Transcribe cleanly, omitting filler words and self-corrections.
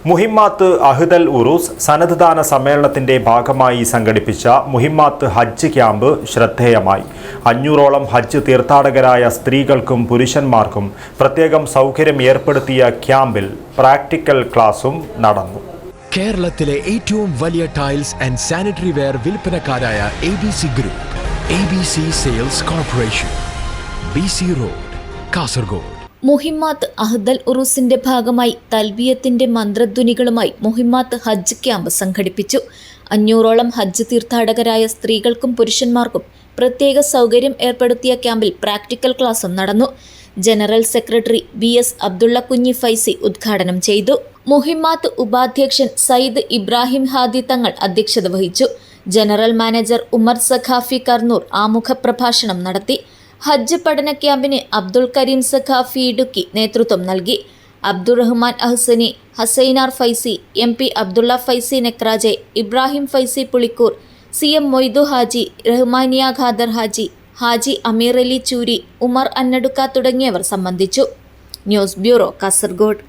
മുഹിമ്മാത്ത് അഹ്ദൽ ഉറൂസ് സനദ്ദാന സമ്മേളനത്തിന്റെ ഭാഗമായി സംഘടിപ്പിച്ച മുഹിമ്മാത്ത് ഹജ്ജ് ക്യാമ്പ് ശ്രദ്ധേയമായി. 500ഓളം ഹജ്ജ് തീർത്ഥാടകരായ സ്ത്രീകൾക്കും പുരുഷന്മാർക്കും പ്രത്യേകം സൗകര്യം ഏർപ്പെടുത്തിയ ക്യാമ്പിൽ പ്രാക്ടിക്കൽ ക്ലാസും നടന്നു. കേരളത്തിലെ ഏറ്റവും വലിയ ടൈൽസ് ആൻഡ് സാനിറ്ററി വെയർ വിൽപ്പനക്കാരായ ABC group, ABC sales corporation, BC road, Kasaragod. Muhimmath Ahdal ഉറൂസിന്റെ ഭാഗമായി തൽബിയത്തിന്റെ മന്ത്രധ്വനികളുമായി മുഹിമ്മാത്ത് ഹജ്ജ് ക്യാമ്പ് സംഘടിപ്പിച്ചു. 500ഓളം ഹജ്ജ് തീർത്ഥാടകരായ സ്ത്രീകൾക്കും പുരുഷന്മാർക്കും പ്രത്യേക സൗകര്യം ഏർപ്പെടുത്തിയ ക്യാമ്പിൽ പ്രാക്ടിക്കൽ ക്ലാസും നടന്നു. ജനറൽ സെക്രട്ടറി BS അബ്ദുള്ള കുഞ്ഞി ഫൈസി ഉദ്ഘാടനം ചെയ്തു. മുഹിമ്മാത്ത് ഉപാധ്യക്ഷൻ സയ്യിദ് ഇബ്രാഹിം ഹാദി തങ്ങൾ അധ്യക്ഷത വഹിച്ചു. ജനറൽ മാനേജർ ഉമർ സഖാഫി കർണൂർ ആമുഖ പ്രഭാഷണം നടത്തി. ഹജ്ജ് പഠന ക്യാമ്പിന് അബ്ദുൽ കരീം സഖാഫി ഇടുക്കി നേതൃത്വം നൽകി. അബ്ദുറഹ്മാൻ അഹ്സനി, ഹസൈനാർ ഫൈസി, MP അബ്ദുള്ള ഫൈസി നെക്രാജെ, ഇബ്രാഹിം ഫൈസി പുളിക്കൂർ, CM മൊയ്തു ഹാജി, റഹ്മാനിയ ഖാദർ ഹാജി, ഹാജി അമീർ അലി ചൂരി, ഉമർ അന്നടുക്ക തുടങ്ങിയവർ സംബന്ധിച്ചു. News bureau, Kasaragod.